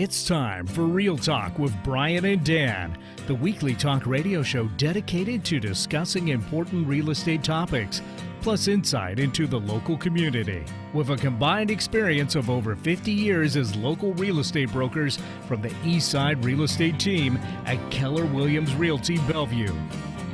It's time for Real Talk with Brian and Dan, the weekly talk radio show dedicated to discussing important real estate topics, plus insight into the local community. With a combined experience of over 50 years as local real estate brokers from the Eastside Real Estate Team at Keller Williams Realty Bellevue.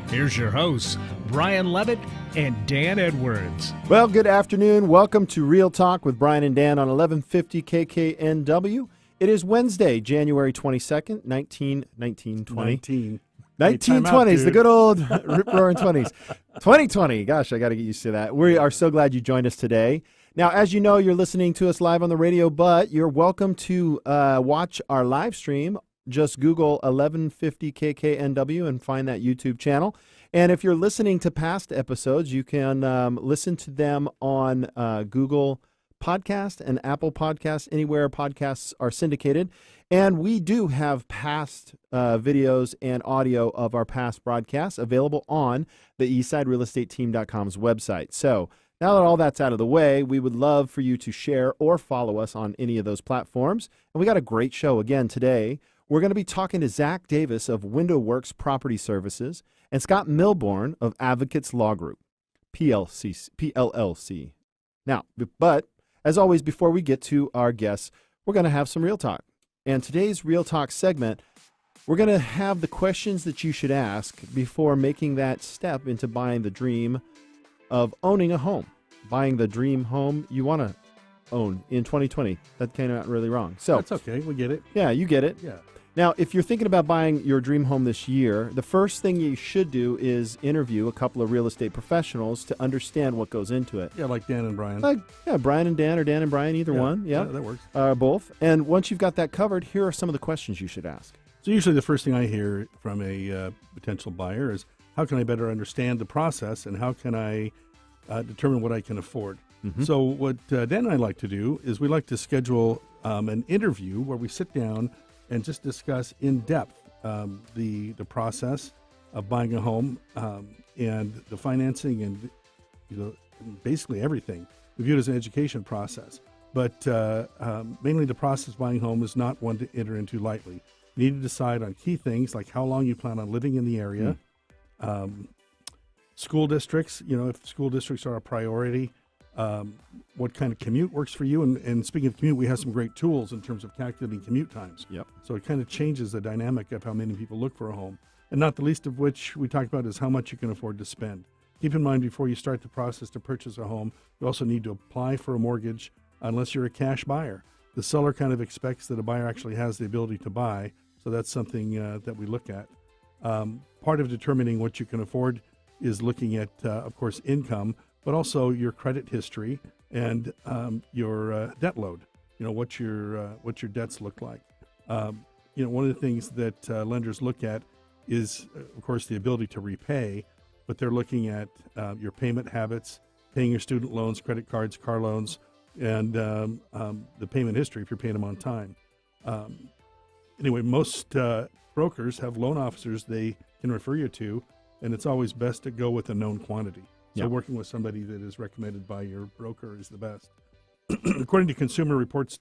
Here's your hosts, Brian Levitt and Dan Edwards. Well, good afternoon. Welcome to Real Talk with Brian and Dan on 1150 KKNW. It is Wednesday, January 22nd, 1920. 1920s, the good old rip-roaring 20s. 2020, gosh, I got to get used to that. We are so glad you joined us today. Now, as you know, you're listening to us live on the radio, but you're welcome to watch our live stream. Just Google 1150 KKNW and find that YouTube channel. And if you're listening to past episodes, you can listen to them on Google Podcast and Apple Podcasts, anywhere podcasts are syndicated. And we do have past videos and audio of our past broadcasts available on the eastsiderealestateteam.com's website. So now that all that's out of the way, we would love for you to share or follow us on any of those platforms. And we got a great show again today. We're going to be talking to Zach Davis of Window Works Property Services and Scott Milborn of Advocates Law Group, PLLC. Now, but as always, before we get to our guests, we're going to have some Real Talk. And today's Real Talk segment, we're going to have the questions that you should ask before making that step into buying the dream of owning a home, buying the dream home you want to own in 2020. That came out really wrong. So that's okay. We get it. Yeah, you get it. Yeah. Now, if you're thinking about buying your dream home this year, the first thing you should do is interview a couple of real estate professionals to understand what goes into it. Yeah, like Dan and Brian. Yeah, Brian and Dan, or Dan and Brian, either one. Yeah, that works. Both. And once you've got that covered, here are some of the questions you should ask. So usually the first thing I hear from a potential buyer is, how can I better understand the process and how can I determine what I can afford? Mm-hmm. So what Dan and I like to do is we like to schedule an interview where we sit down and just discuss in depth the process of buying a home and the financing and basically everything. We view it as an education process, but mainly the process of buying a home is not one to enter into lightly. You need to decide on key things like how long you plan on living in the area, school districts. If school districts are a priority. What kind of commute works for you. And speaking of commute, we have some great tools in terms of calculating commute times. Yep. So it kind of changes the dynamic of how many people look for a home. And not the least of which we talked about is how much you can afford to spend. Keep in mind, before you start the process to purchase a home, you also need to apply for a mortgage unless you're a cash buyer. The seller kind of expects that a buyer actually has the ability to buy. So that's something that we look at. Part of determining what you can afford is looking at, of course, income, but also your credit history and your debt load. What your debts look like. One of the things that lenders look at is, of course, the ability to repay, but they're looking at your payment habits, paying your student loans, credit cards, car loans, and the payment history if you're paying them on time. Anyway, most brokers have loan officers they can refer you to, and it's always best to go with a known quantity. So working with somebody that is recommended by your broker is the best. According to Consumer Reports,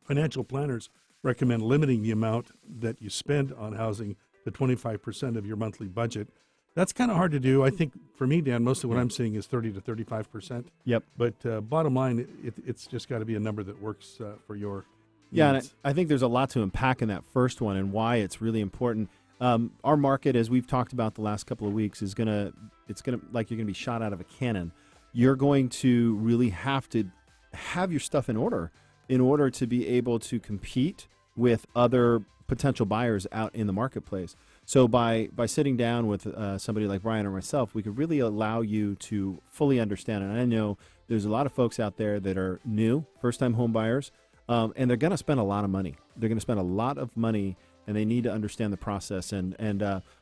financial planners recommend limiting the amount that you spend on housing to 25% of your monthly budget. That's kind of hard to do. I think for me, Dan, mostly what I'm seeing is 30 to 35%. Yep. But bottom line, it's just got to be a number that works for your needs. Yeah, and I think there's a lot to unpack in that first one and why it's really important. Our market, as we've talked about the last couple of weeks, it's gonna like you're gonna be shot out of a cannon. You're going to really have to have your stuff in order to be able to compete with other potential buyers out in the marketplace. So by sitting down with somebody like Brian or myself, we could really allow you to fully understand. And I know there's a lot of folks out there that are new, first-time home buyers, and they're going to spend a lot of money. They're going to spend a lot of money, and they need to understand the process. And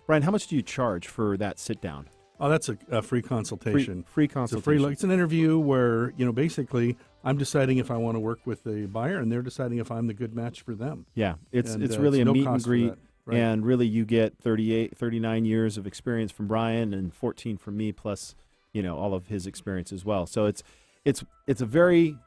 Brian, how much do you charge for that sit-down? Oh, that's a free consultation. Free consultation. It's an interview where, basically I'm deciding if I want to work with the buyer, and they're deciding if I'm the good match for them. Yeah, it's really a meet and greet. Right. And really you get 39 years of experience from Brian and 14 from me, plus, all of his experience as well. So it's a very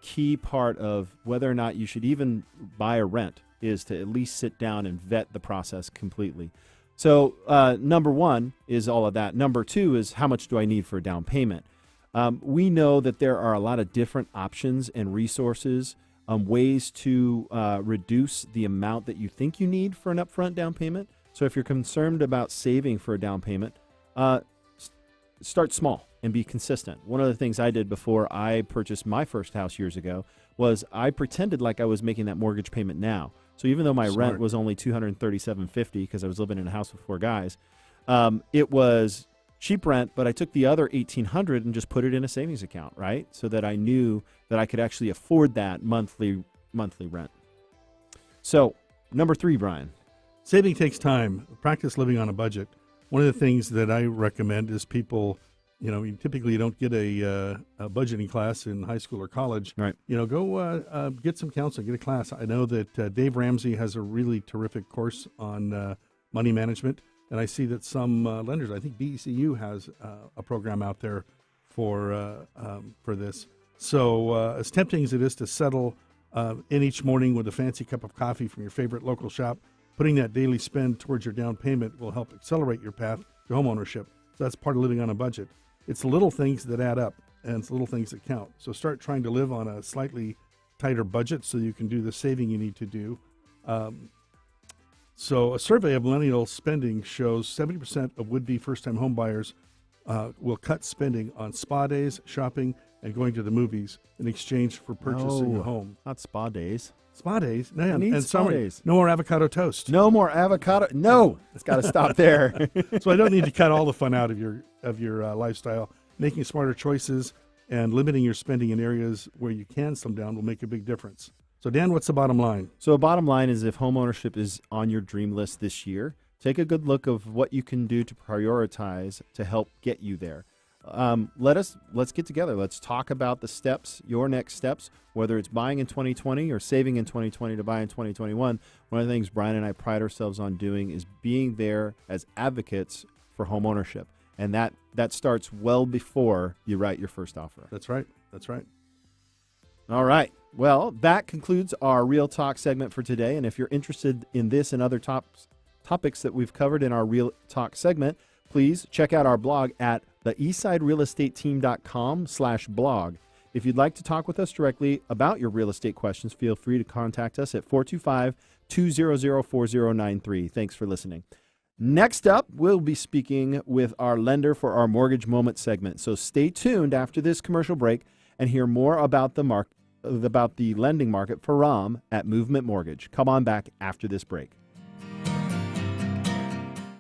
key part of whether or not you should even buy or rent is to at least sit down and vet the process completely. So number one is all of that. Number two is how much do I need for a down payment? We know that there are a lot of different options and resources, ways to reduce the amount that you think you need for an upfront down payment. So if you're concerned about saving for a down payment, start small and be consistent. One of the things I did before I purchased my first house years ago was I pretended like I was making that mortgage payment now. So even though my rent was only $237.50 because I was living in a house with 4 guys, it was cheap rent, but I took the other $1,800 and just put it in a savings account, right? So that I knew that I could actually afford that monthly rent. So number 3, Brian. Saving takes time. Practice living on a budget. One of the things that I recommend is people, typically you don't get a budgeting class in high school or college. Right. Go get some counseling, get a class. I know that Dave Ramsey has a really terrific course on money management, and I see that some lenders, I think BECU has a program out there for this. So as tempting as it is to settle in each morning with a fancy cup of coffee from your favorite local shop, putting that daily spend towards your down payment will help accelerate your path to homeownership. So that's part of living on a budget. It's the little things that add up, and it's the little things that count. So start trying to live on a slightly tighter budget so you can do the saving you need to do. So a survey of millennial spending shows 70% of would-be first-time home buyers will cut spending on spa days, shopping, and going to the movies in exchange for purchasing a home. Not spa days. Spa days? No, and spa days. No more avocado toast. No more avocado. No, it's got to stop there. So I don't need to cut all the fun out of your lifestyle. Making smarter choices and limiting your spending in areas where you can slim down will make a big difference. So Dan, what's the bottom line? So bottom line is if homeownership is on your dream list this year, take a good look of what you can do to prioritize to help get you there. Let's get together. Let's talk about the steps, your next steps, whether it's buying in 2020 or saving in 2020 to buy in 2021. One of the things Brian and I pride ourselves on doing is being there as advocates for home ownership. And that starts well before you write your first offer. That's right. All right. Well, that concludes our Real Talk segment for today. And if you're interested in this and other topics that we've covered in our Real Talk segment, please check out our blog at theeastsiderealestateteam.com/blog. If you'd like to talk with us directly about your real estate questions, feel free to contact us at 425-200-4093. Thanks for listening. Next up, we'll be speaking with our lender for our Mortgage Moment segment. So stay tuned after this commercial break and hear more about the lending market for Ram at Movement Mortgage. Come on back after this break.